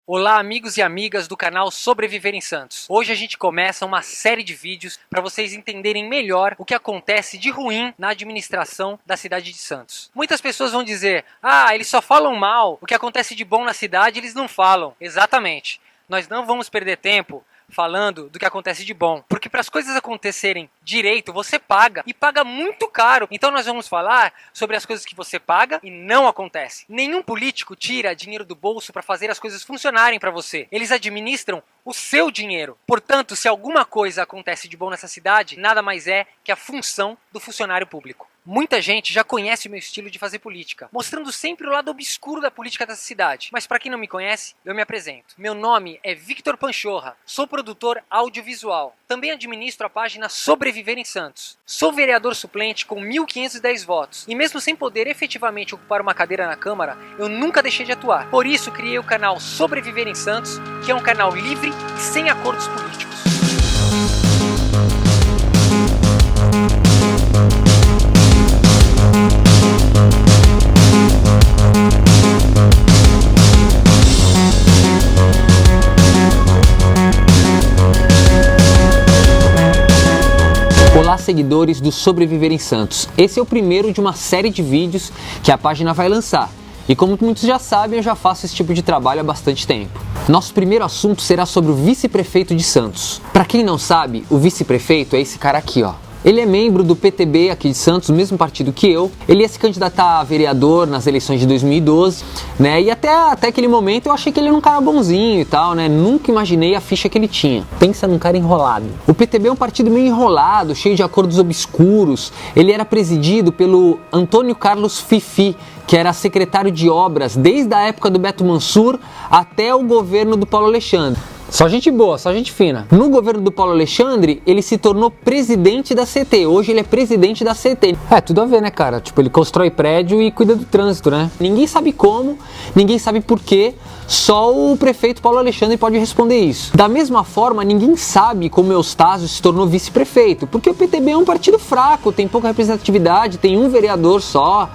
Olá amigos e amigas do canal Sobreviver em Santos. Hoje a gente começa uma série de vídeos para vocês entenderem melhor o que acontece de ruim na administração da cidade de Santos. Muitas pessoas vão dizer, eles só falam mal, o que acontece de bom na cidade eles não falam. Exatamente, nós não vamos perder tempo falando do que acontece de bom, porque para as coisas acontecerem direito, você paga, e paga muito caro. Então nós vamos falar sobre as coisas que você paga e não acontece. Nenhum político tira dinheiro do bolso para fazer as coisas funcionarem para você. Eles administram o seu dinheiro. Portanto, se alguma coisa acontece de bom nessa cidade, nada mais é que a função do funcionário público. Muita gente já conhece o meu estilo de fazer política, mostrando sempre o lado obscuro da política dessa cidade. Mas para quem não me conhece, eu me apresento. Meu nome é Victor Panchorra, sou produtor audiovisual. Também administro a página Sobreviver em Santos. Sou vereador suplente com 1.510 votos. E mesmo sem poder efetivamente ocupar uma cadeira na Câmara, eu nunca deixei de atuar. Por isso criei o canal Sobreviver em Santos, que é um canal livre e sem acordos políticos. Olá, seguidores do Sobreviver em Santos. Esse é o primeiro de uma série de vídeos que a página vai lançar. E como muitos já sabem, eu já faço esse tipo de trabalho há bastante tempo. Nosso primeiro assunto será sobre o vice-prefeito de Santos. Para quem não sabe, o vice-prefeito é esse cara aqui, ó. Ele é membro do PTB aqui de Santos, o mesmo partido que eu. Ele ia se candidatar a vereador nas eleições de 2012, né? E até aquele momento eu achei que ele era um cara bonzinho e tal, né? Nunca imaginei a ficha que ele tinha. Pensa num cara enrolado. O PTB é um partido meio enrolado, cheio de acordos obscuros. Ele era presidido pelo Antônio Carlos Fifi, que era secretário de obras desde a época do Beto Mansur até o governo do Paulo Alexandre. Só gente boa, só gente fina. No governo do Paulo Alexandre, ele se tornou presidente da CT. Hoje ele é presidente da CT. É, tudo a ver, né, cara? Tipo, ele constrói prédio e cuida do trânsito, né? Ninguém sabe como, ninguém sabe por quê. Só o prefeito Paulo Alexandre pode responder isso. Da mesma forma, ninguém sabe como Eustáquio se tornou vice-prefeito, porque o PTB é um partido fraco, tem pouca representatividade, tem um vereador só.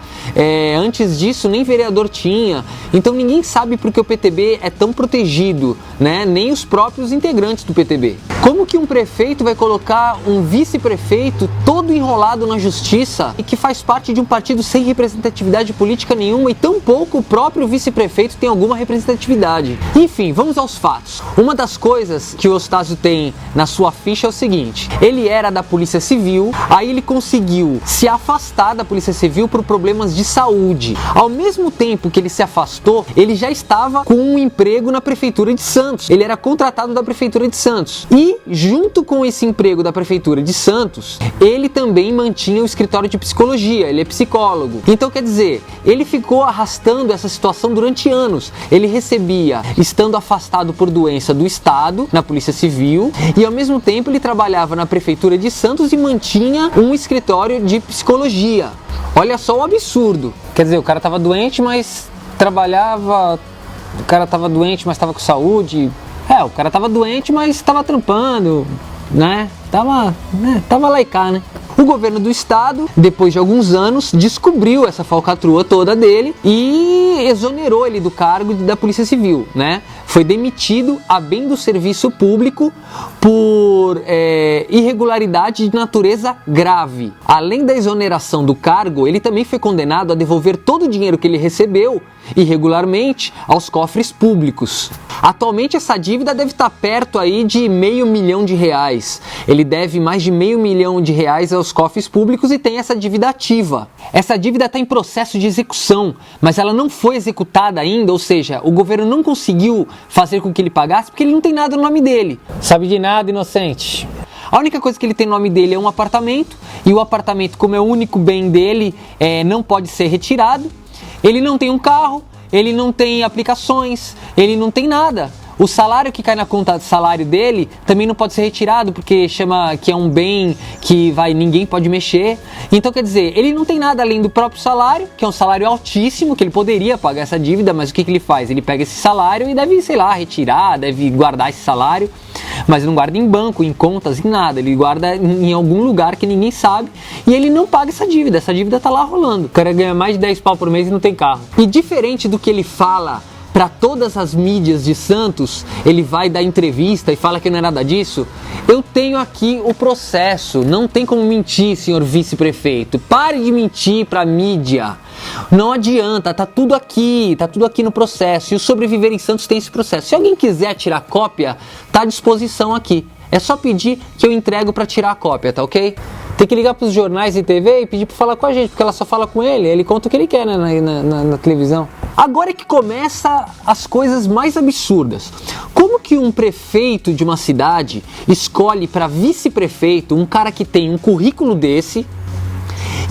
Antes disso, nem vereador tinha. Então ninguém sabe porque o PTB é tão protegido, né? Nem os próprios integrantes do PTB. Como que um prefeito vai colocar um vice-prefeito todo enrolado na justiça e que faz parte de um partido sem representatividade política nenhuma, e tão pouco o próprio vice-prefeito tem alguma representatividade? Enfim, vamos aos fatos. Uma das coisas que o Eustáquio tem na sua ficha é o seguinte: ele era da Polícia Civil, aí ele conseguiu se afastar da Polícia Civil por problemas de saúde. Ao mesmo tempo que ele se afastou, ele já estava com um emprego na Prefeitura de Santos. Ele era contratado da Prefeitura de Santos. E, junto com esse emprego da Prefeitura de Santos, ele também mantinha o escritório de psicologia. Ele é psicólogo. Então, quer dizer, ele ficou arrastando essa situação durante anos. Ele recebia, estando afastado por doença do Estado, na Polícia Civil, e ao mesmo tempo ele trabalhava na Prefeitura de Santos e mantinha um escritório de psicologia. Olha só o absurdo. Quer dizer, o cara tava doente, mas trabalhava. O cara tava doente, mas tava com saúde. O cara tava doente, mas tava trampando, né? Tava lá e cá, né? O governo do estado, depois de alguns anos, descobriu essa falcatrua toda dele e exonerou ele do cargo da Polícia Civil, né? Foi demitido a bem do serviço público por irregularidade de natureza grave. Além da exoneração do cargo, ele também foi condenado a devolver todo o dinheiro que ele recebeu irregularmente aos cofres públicos. Atualmente essa dívida deve estar perto aí de R$500 mil. Ele deve mais de R$500 mil aos cofres públicos e tem essa dívida ativa. Essa dívida está em processo de execução, mas ela não foi executada ainda, ou seja, o governo não conseguiu fazer com que ele pagasse porque ele não tem nada no nome dele. Sabe de nada, inocente. A única coisa que ele tem no nome dele é um apartamento, e o apartamento, como é o único bem dele, não pode ser retirado. Ele não tem um carro, ele não tem aplicações, ele não tem nada. O salário que cai na conta de salário dele também não pode ser retirado, porque chama que é um bem que ninguém pode mexer. Então, quer dizer, ele não tem nada além do próprio salário, que é um salário altíssimo, que ele poderia pagar essa dívida, mas o que ele faz? Ele pega esse salário e deve, sei lá, retirar, deve guardar esse salário, mas não guarda em banco, em contas, em nada. Ele guarda em algum lugar que ninguém sabe e ele não paga essa dívida tá lá rolando. O cara ganha mais de 10 pau por mês e não tem carro. E diferente do que ele fala para todas as mídias de Santos, ele vai dar entrevista e fala que não é nada disso. Eu tenho aqui o processo, não tem como mentir, senhor vice-prefeito. Pare de mentir para a mídia. Não adianta, tá tudo aqui no processo. E o Sobreviver em Santos tem esse processo. Se alguém quiser tirar cópia, tá à disposição aqui. É só pedir que eu entrego para tirar a cópia, tá ok? Tem que ligar pros jornais e TV e pedir para falar com a gente, porque ela só fala com ele conta o que ele quer, né, na televisão. Agora é que começa as coisas mais absurdas. Como que um prefeito de uma cidade escolhe para vice-prefeito um cara que tem um currículo desse?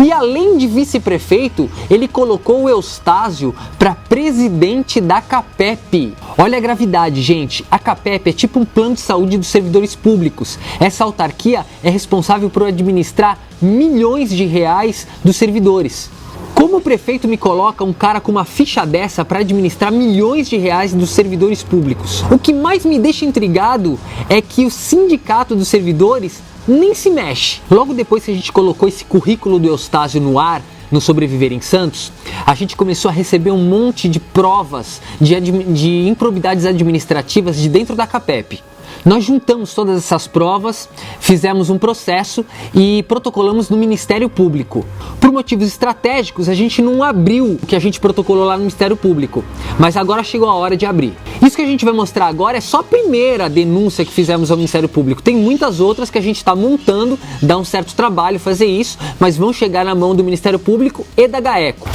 E além de vice-prefeito, ele colocou o Eustácio para presidente da CAPEP. Olha a gravidade, gente. A CAPEP é tipo um plano de saúde dos servidores públicos. Essa autarquia é responsável por administrar milhões de reais dos servidores. Como o prefeito me coloca um cara com uma ficha dessa para administrar milhões de reais dos servidores públicos? O que mais me deixa intrigado é que o sindicato dos servidores nem se mexe. Logo depois que a gente colocou esse currículo do Eustácio no ar, no Sobreviver em Santos, a gente começou a receber um monte de provas de improbidades administrativas de dentro da CAPEP. Nós juntamos todas essas provas, fizemos um processo e protocolamos no Ministério Público. Por motivos estratégicos, a gente não abriu o que a gente protocolou lá no Ministério Público, mas agora chegou a hora de abrir. Isso que a gente vai mostrar agora é só a primeira denúncia que fizemos ao Ministério Público. Tem muitas outras que a gente está montando, dá um certo trabalho fazer isso, mas vão chegar na mão do Ministério Público e da GAECO.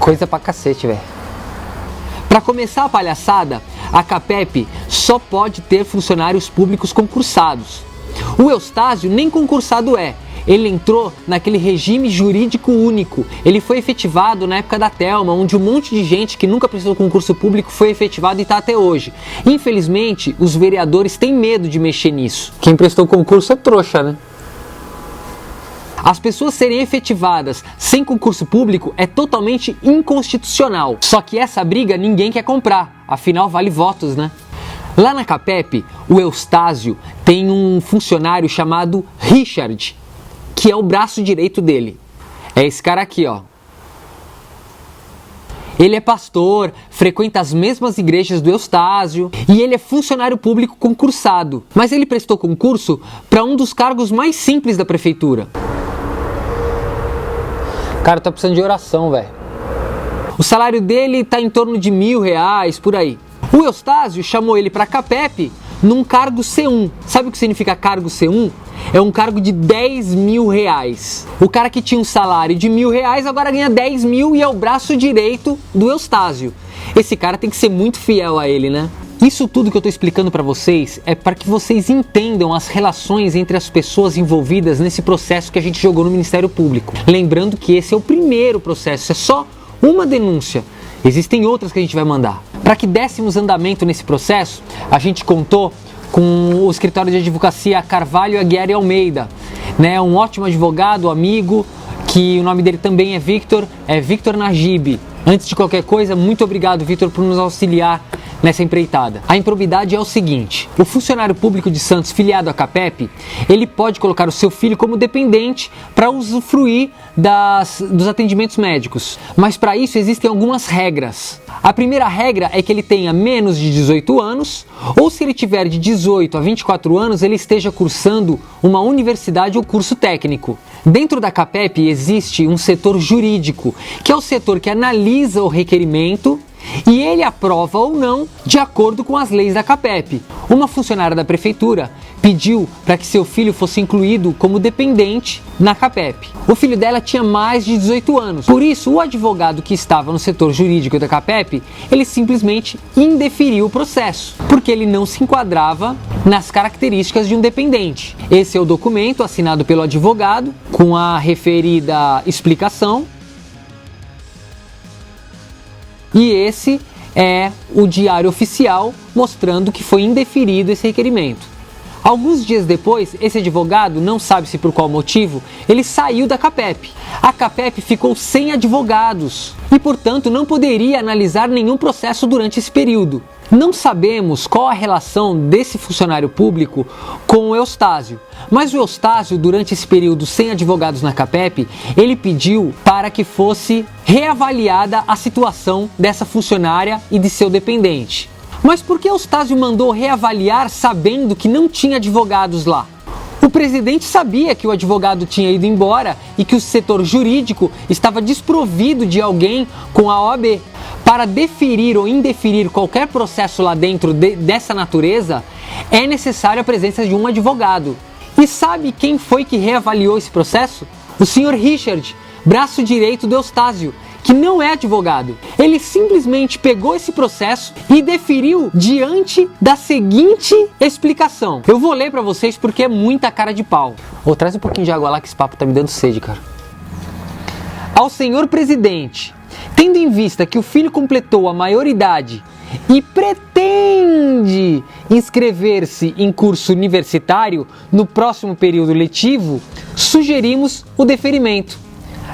Coisa pra cacete, velho. Para começar a palhaçada, a CAPEP só pode ter funcionários públicos concursados. O Eustácio nem concursado é. Ele entrou naquele regime jurídico único. Ele foi efetivado na época da Thelma, onde um monte de gente que nunca prestou concurso público foi efetivado e está até hoje. Infelizmente, os vereadores têm medo de mexer nisso. Quem prestou concurso é trouxa, né? As pessoas serem efetivadas sem concurso público é totalmente inconstitucional. Só que essa briga ninguém quer comprar, afinal vale votos, né? Lá na CAPEP, o Eustácio tem um funcionário chamado Richard, que é o braço direito dele. É esse cara aqui, ó. Ele é pastor, frequenta as mesmas igrejas do Eustácio e ele é funcionário público concursado. Mas ele prestou concurso para um dos cargos mais simples da prefeitura. O cara tá precisando de oração, velho. O salário dele tá em torno de R$1.000, por aí. O Eustácio chamou ele pra CAPEP num cargo C1. Sabe o que significa cargo C1? É um cargo de R$10.000. O cara que tinha um salário de R$1.000 agora ganha 10 mil e é o braço direito do Eustácio. Esse cara tem que ser muito fiel a ele, né? Isso tudo que eu estou explicando para vocês é para que vocês entendam as relações entre as pessoas envolvidas nesse processo que a gente jogou no Ministério Público. Lembrando que esse é o primeiro processo, é só uma denúncia. Existem outras que a gente vai mandar. Para que dessemos andamento nesse processo, a gente contou com o escritório de advocacia Carvalho Aguiar e Almeida, né? Um ótimo advogado, amigo, que o nome dele também é Victor Najib. Antes de qualquer coisa, muito obrigado, Victor, por nos auxiliar nessa empreitada. A improbidade é o seguinte: o funcionário público de Santos filiado à CAPEP, ele pode colocar o seu filho como dependente para usufruir dos atendimentos médicos. Mas para isso existem algumas regras. A primeira regra é que ele tenha menos de 18 anos, ou se ele tiver de 18 a 24 anos, ele esteja cursando uma universidade ou curso técnico. Dentro da CAPEP existe um setor jurídico, que é o setor que analisa o requerimento e ele aprova ou não de acordo com as leis da CAPEP. Uma funcionária da prefeitura pediu para que seu filho fosse incluído como dependente na CAPEP. O filho dela tinha mais de 18 anos. Por isso, o advogado que estava no setor jurídico da CAPEP, ele simplesmente indeferiu o processo, porque ele não se enquadrava nas características de um dependente. Esse é o documento assinado pelo advogado, com a referida explicação. E esse é o diário oficial mostrando que foi indeferido esse requerimento. Alguns dias depois, esse advogado, não sabe-se por qual motivo, ele saiu da CAPEP. A CAPEP ficou sem advogados e, portanto, não poderia analisar nenhum processo durante esse período. Não sabemos qual a relação desse funcionário público com o Eustáquio, mas o Eustáquio, durante esse período sem advogados na CAPEP, ele pediu para que fosse reavaliada a situação dessa funcionária e de seu dependente. Mas por que Eustáquio mandou reavaliar sabendo que não tinha advogados lá? O presidente sabia que o advogado tinha ido embora e que o setor jurídico estava desprovido de alguém com a OAB. Para deferir ou indeferir qualquer processo lá dentro dessa natureza, é necessária a presença de um advogado. E sabe quem foi que reavaliou esse processo? O Sr. Richard, braço direito do Eustáquio, que não é advogado. Ele simplesmente pegou esse processo e deferiu diante da seguinte explicação. Eu vou ler para vocês porque é muita cara de pau. Traz um pouquinho de água lá que esse papo tá me dando sede, cara. Ao senhor presidente, tendo em vista que o filho completou a maioridade e pretende inscrever-se em curso universitário no próximo período letivo, sugerimos o deferimento.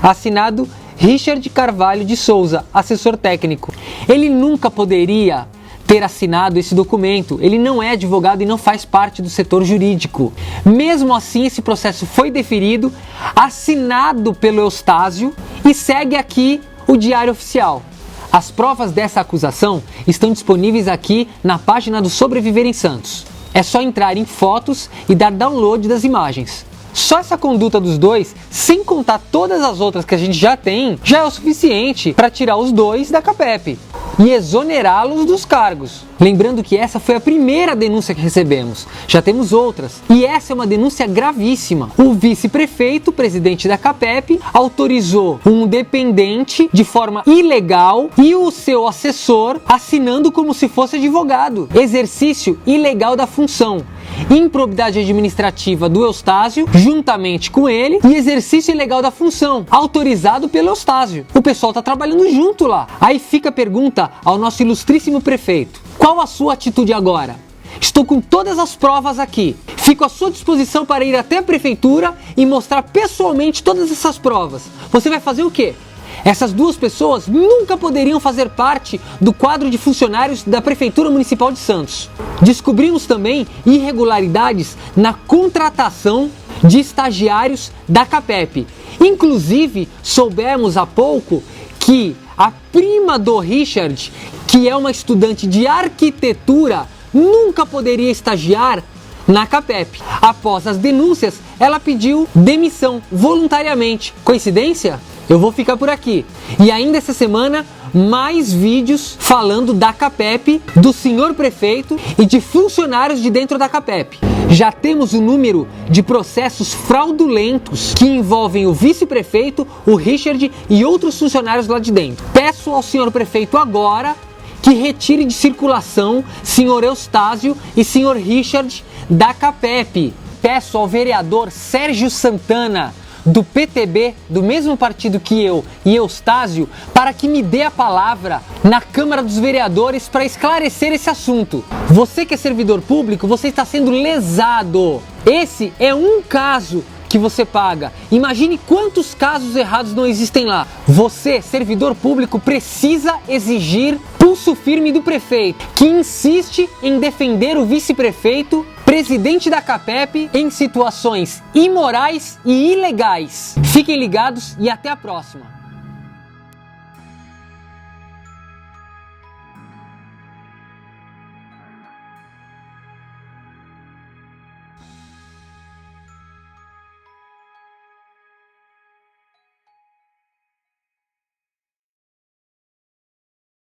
Assinado Richard Carvalho de Souza, assessor técnico. Ele nunca poderia ter assinado esse documento, ele não é advogado e não faz parte do setor jurídico. Mesmo assim, esse processo foi deferido, assinado pelo Eustáquio e segue aqui o Diário Oficial. As provas dessa acusação estão disponíveis aqui na página do Sobreviver em Santos. É só entrar em fotos e dar download das imagens. Só essa conduta dos dois, sem contar todas as outras que a gente já tem, já é o suficiente para tirar os dois da CAPEP e exonerá-los dos cargos. Lembrando que essa foi a primeira denúncia que recebemos, já temos outras, e essa é uma denúncia gravíssima. O vice-prefeito, presidente da CAPEP, autorizou um dependente de forma ilegal e o seu assessor assinando como se fosse advogado. Exercício ilegal da função. Improbidade administrativa do Eustáquio, juntamente com ele, e exercício ilegal da função, autorizado pelo Eustáquio. O pessoal está trabalhando junto lá. Aí fica a pergunta ao nosso ilustríssimo prefeito: qual a sua atitude agora? Estou com todas as provas aqui. Fico à sua disposição para ir até a prefeitura e mostrar pessoalmente todas essas provas. Você vai fazer o quê? Essas duas pessoas nunca poderiam fazer parte do quadro de funcionários da Prefeitura Municipal de Santos. Descobrimos também irregularidades na contratação de estagiários da CAPEP. Inclusive, soubemos há pouco que a prima do Richard, que é uma estudante de arquitetura, nunca poderia estagiar na CAPEP. Após as denúncias, ela pediu demissão voluntariamente. Coincidência? Eu vou ficar por aqui. E ainda essa semana, mais vídeos falando da CAPEP, do senhor prefeito e de funcionários de dentro da CAPEP. Já temos o número de processos fraudulentos que envolvem o vice-prefeito, o Richard e outros funcionários lá de dentro. Peço ao senhor prefeito agora que retire de circulação senhor Eustáquio e senhor Richard da CAPEP. Peço ao vereador Sérgio Santana, do PTB, do mesmo partido que eu e Eustáquio, para que me dê a palavra na Câmara dos Vereadores para esclarecer esse assunto. Você que é servidor público, você está sendo lesado. Esse é um caso que você paga. Imagine quantos casos errados não existem lá. Você, servidor público, precisa exigir pulso firme do prefeito, que insiste em defender o vice-prefeito, presidente da CAPEP, em situações imorais e ilegais. Fiquem ligados e até a próxima.